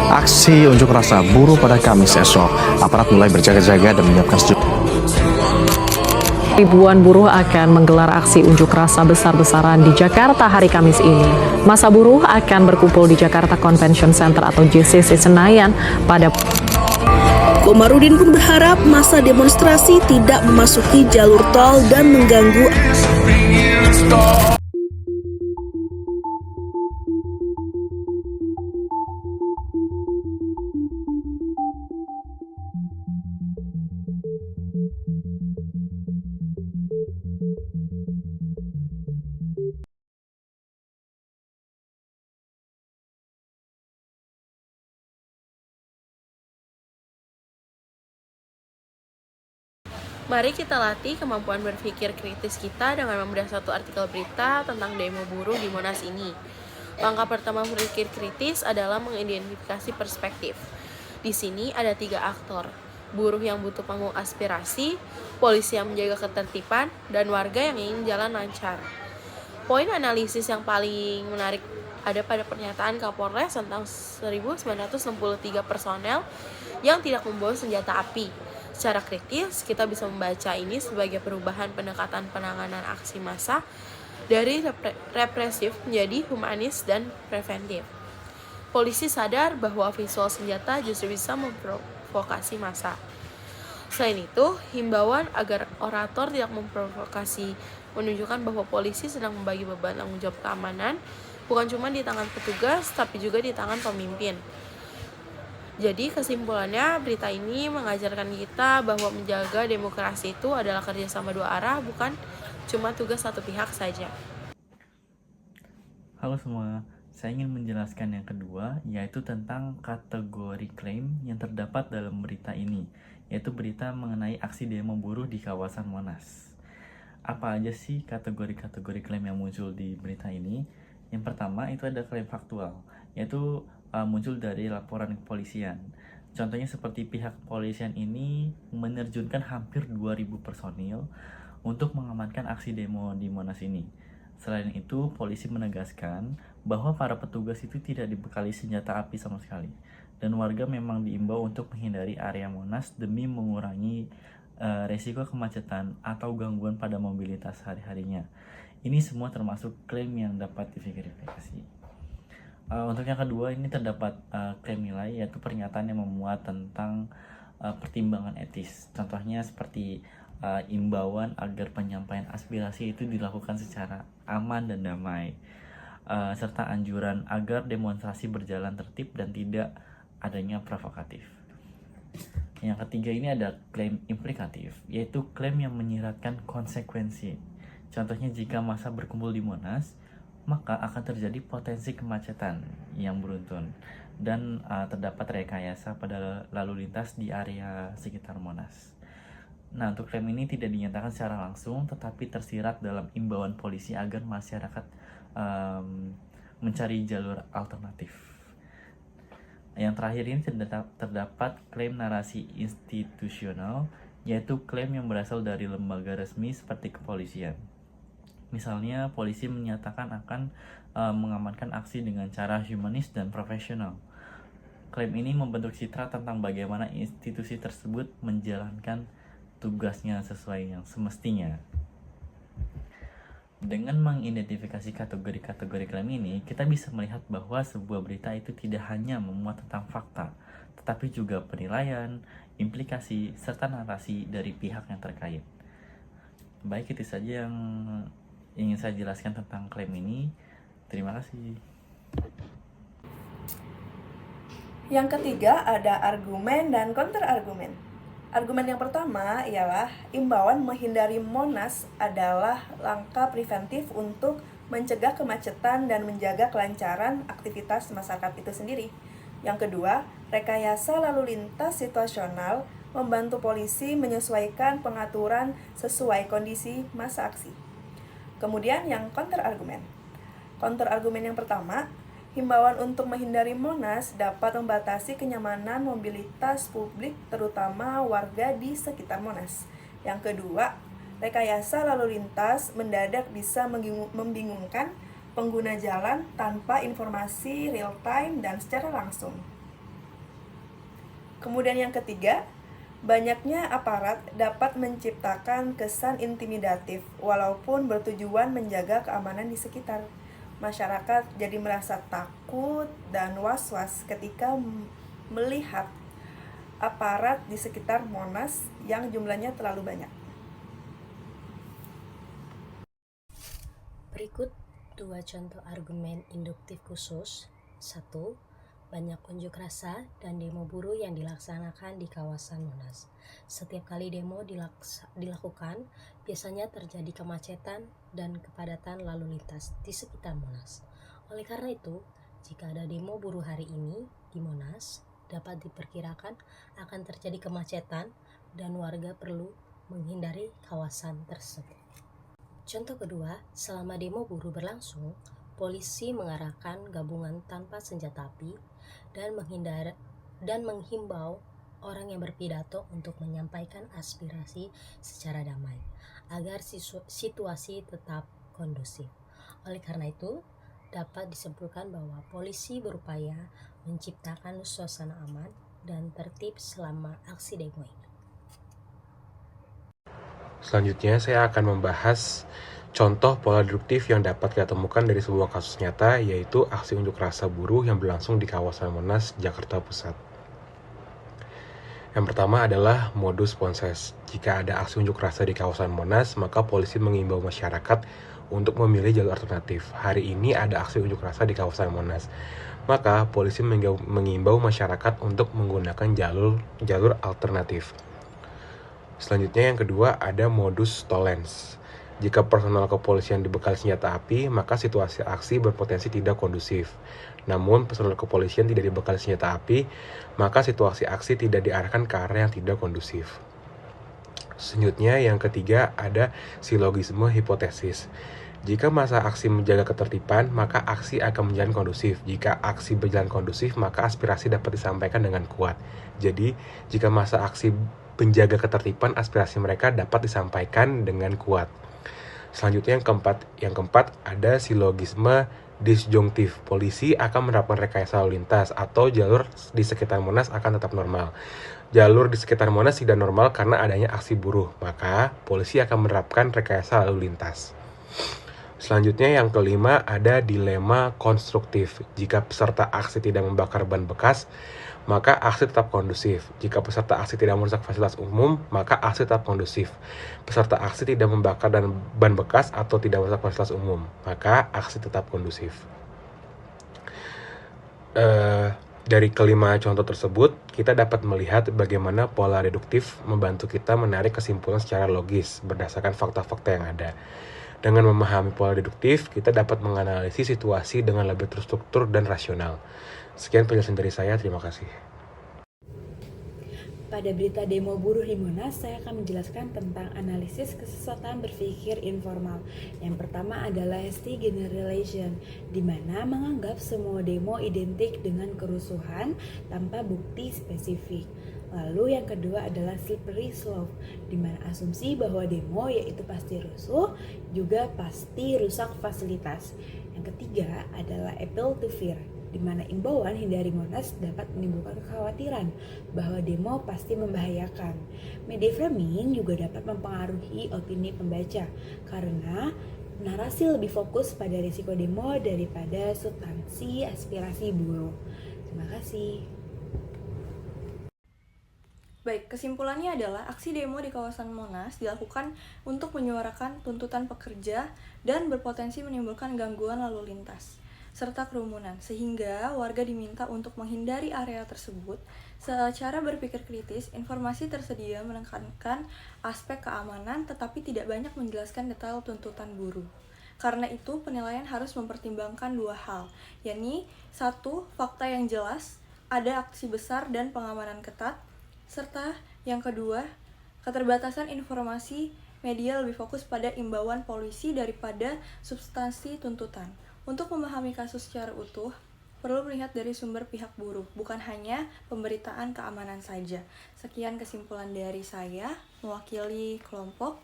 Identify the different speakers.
Speaker 1: aksi unjuk rasa buruh pada Kamis esok. Aparat mulai berjaga-jaga dan menyiapkan
Speaker 2: ribuan buruh akan menggelar aksi unjuk rasa besar-besaran di Jakarta hari Kamis ini. Masa buruh akan berkumpul di Jakarta Convention Center atau JCC Senayan pada
Speaker 3: Komarudin pun berharap masa demonstrasi tidak memasuki jalur tol dan mengganggu
Speaker 4: Mari kita latih kemampuan berpikir kritis kita dengan membedah satu artikel berita tentang demo buruh di Monas ini. Langkah pertama berpikir kritis adalah mengidentifikasi perspektif. Di sini ada 3 aktor, buruh yang butuh panggung aspirasi, polisi yang menjaga ketertiban, dan warga yang ingin jalan lancar. Poin analisis yang paling menarik ada pada pernyataan Kapolres tentang 1963 personel yang tidak membawa senjata api. Secara kritis, kita bisa membaca ini sebagai perubahan pendekatan penanganan aksi massa dari represif menjadi humanis dan preventif. Polisi sadar bahwa visual senjata justru bisa memprovokasi massa. Selain itu, himbauan agar orator tidak memprovokasi menunjukkan bahwa polisi sedang membagi beban tanggung jawab keamanan bukan cuma di tangan petugas, tapi juga di tangan pemimpin. Jadi kesimpulannya, berita ini mengajarkan kita bahwa menjaga demokrasi itu adalah kerjasama 2 arah, bukan cuma tugas satu pihak saja.
Speaker 5: Halo semua, saya ingin menjelaskan yang kedua, yaitu tentang kategori klaim yang terdapat dalam berita ini, yaitu berita mengenai aksi demo buruh di kawasan Monas. Apa aja sih kategori-kategori klaim yang muncul di berita ini? Yang pertama itu ada klaim faktual, yaitu muncul dari laporan kepolisian. Contohnya seperti pihak kepolisian ini menerjunkan hampir 2.000 personil untuk mengamankan aksi demo di Monas ini. Selain itu, polisi menegaskan bahwa para petugas itu tidak dibekali senjata api sama sekali, dan warga memang diimbau untuk menghindari area Monas demi mengurangi resiko kemacetan atau gangguan pada mobilitas hari-harinya. Ini semua termasuk klaim yang dapat diverifikasi. Untuk yang kedua, ini terdapat klaim nilai, yaitu pernyataan yang memuat tentang pertimbangan etis. Contohnya seperti imbauan agar penyampaian aspirasi itu dilakukan secara aman dan damai, serta anjuran agar demonstrasi berjalan tertib dan tidak adanya provokatif. Yang ketiga ini ada klaim implikatif, yaitu klaim yang menyiratkan konsekuensi. Contohnya jika massa berkumpul di Monas, maka akan terjadi potensi kemacetan yang beruntun dan terdapat rekayasa pada lalu lintas di area sekitar Monas. Nah, untuk klaim ini tidak dinyatakan secara langsung, tetapi tersirat dalam imbauan polisi agar masyarakat mencari jalur alternatif. Yang terakhir ini terdapat klaim narasi institusional, yaitu klaim yang berasal dari lembaga resmi seperti kepolisian. Misalnya, polisi menyatakan akan mengamankan aksi dengan cara humanis dan profesional. Klaim ini membentuk citra tentang bagaimana institusi tersebut menjalankan tugasnya sesuai yang semestinya. Dengan mengidentifikasi kategori-kategori klaim ini, kita bisa melihat bahwa sebuah berita itu tidak hanya memuat tentang fakta, tetapi juga penilaian, implikasi, serta narasi dari pihak yang terkait. Baik, itu saja yang ingin saya jelaskan tentang klaim ini. Terima kasih.
Speaker 6: Yang ketiga ada argumen dan kontrargumen. Argumen yang pertama ialah imbauan menghindari Monas adalah langkah preventif untuk mencegah kemacetan dan menjaga kelancaran aktivitas masyarakat itu sendiri. Yang kedua, rekayasa lalu lintas situasional membantu polisi menyesuaikan pengaturan sesuai kondisi masa aksi. Kemudian yang kontrargumen. Kontrargumen yang pertama, himbauan untuk menghindari Monas dapat membatasi kenyamanan mobilitas publik terutama warga di sekitar Monas. Yang kedua, rekayasa lalu lintas mendadak bisa membingungkan pengguna jalan tanpa informasi real time dan secara langsung. Kemudian yang ketiga, banyaknya aparat dapat menciptakan kesan intimidatif walaupun bertujuan menjaga keamanan di sekitar. Masyarakat jadi merasa takut dan was-was ketika melihat aparat di sekitar Monas yang jumlahnya terlalu banyak.
Speaker 7: Berikut dua contoh argumen induktif khusus. 1. Banyak unjuk rasa dan demo buruh yang dilaksanakan di kawasan Monas. Setiap kali demo dilakukan, biasanya terjadi kemacetan dan kepadatan lalu lintas di sekitar Monas. Oleh karena itu, jika ada demo buruh hari ini di Monas, dapat diperkirakan akan terjadi kemacetan dan warga perlu menghindari kawasan tersebut. Contoh kedua, selama demo buruh berlangsung, polisi mengarahkan gabungan tanpa senjata api dan menghimbau orang yang berpidato untuk menyampaikan aspirasi secara damai agar situasi tetap kondusif. Oleh karena itu, dapat disimpulkan bahwa polisi berupaya menciptakan suasana aman dan tertib selama aksi demo ini.
Speaker 8: Selanjutnya saya akan membahas contoh pola deduktif yang dapat kita temukan dari sebuah kasus nyata, yaitu aksi unjuk rasa buruh yang berlangsung di kawasan Monas, Jakarta Pusat. Yang pertama adalah modus ponses. Jika ada aksi unjuk rasa di kawasan Monas, maka polisi mengimbau masyarakat untuk memilih jalur alternatif. Hari ini ada aksi unjuk rasa di kawasan Monas, maka polisi mengimbau masyarakat untuk menggunakan jalur alternatif. Selanjutnya yang kedua ada modus tollens. Jika personal kepolisian dibekali senjata api, maka situasi aksi berpotensi tidak kondusif. Namun personal kepolisian tidak dibekali senjata api, maka situasi aksi tidak diarahkan ke arah yang tidak kondusif. Selanjutnya yang ketiga ada silogisme hipotesis. Jika masa aksi menjaga ketertiban, maka aksi akan berjalan kondusif. Jika aksi berjalan kondusif, maka aspirasi dapat disampaikan dengan kuat. Jadi, jika masa aksi penjaga ketertiban, aspirasi mereka dapat disampaikan dengan kuat. Selanjutnya yang keempat ada silogisme disjungtif. Polisi akan menerapkan rekayasa lalu lintas atau jalur di sekitar Monas akan tetap normal. Jalur di sekitar Monas tidak normal karena adanya aksi buruh, maka polisi akan menerapkan rekayasa lalu lintas. Selanjutnya yang kelima ada dilema konstruktif. Jika peserta aksi tidak membakar ban bekas, maka aksi tetap kondusif. Jika peserta aksi tidak merusak fasilitas umum, maka aksi tetap kondusif. Peserta aksi tidak membakar ban bekas atau tidak merusak fasilitas umum, maka aksi tetap kondusif. Dari kelima contoh tersebut, kita dapat melihat bagaimana pola deduktif membantu kita menarik kesimpulan secara logis berdasarkan fakta-fakta yang ada. Dengan memahami pola deduktif, kita dapat menganalisis situasi dengan lebih terstruktur dan rasional. Sekian penjelasan dari saya, terima kasih.
Speaker 9: Pada berita demo buruh di Monas, saya akan menjelaskan tentang analisis kesesatan berpikir informal. Yang pertama adalah hasty generalization, di mana menganggap semua demo identik dengan kerusuhan tanpa bukti spesifik. Lalu yang kedua adalah slippery slope, di mana asumsi bahwa demo yaitu pasti rusuh, juga pasti rusak fasilitas. Yang ketiga adalah appeal to fear, di mana imbauan hindari Monas dapat menimbulkan kekhawatiran bahwa demo pasti membahayakan. Media framing juga dapat mempengaruhi opini pembaca, karena narasi lebih fokus pada risiko demo daripada substansi aspirasi buruh. Terima kasih.
Speaker 10: Baik, kesimpulannya adalah aksi demo di kawasan Monas dilakukan untuk menyuarakan tuntutan pekerja dan berpotensi menimbulkan gangguan lalu lintas serta kerumunan, sehingga warga diminta untuk menghindari area tersebut. Secara berpikir kritis, informasi tersedia menekankan aspek keamanan tetapi tidak banyak menjelaskan detail tuntutan buruh. Karena itu, penilaian harus mempertimbangkan dua hal, yakni 1. Fakta yang jelas, ada aksi besar dan pengamanan ketat, serta yang kedua, keterbatasan informasi. Media lebih fokus pada imbauan polisi daripada substansi tuntutan. Untuk memahami kasus secara utuh, perlu melihat dari sumber pihak buruh, bukan hanya pemberitaan keamanan saja. Sekian kesimpulan dari saya, mewakili kelompok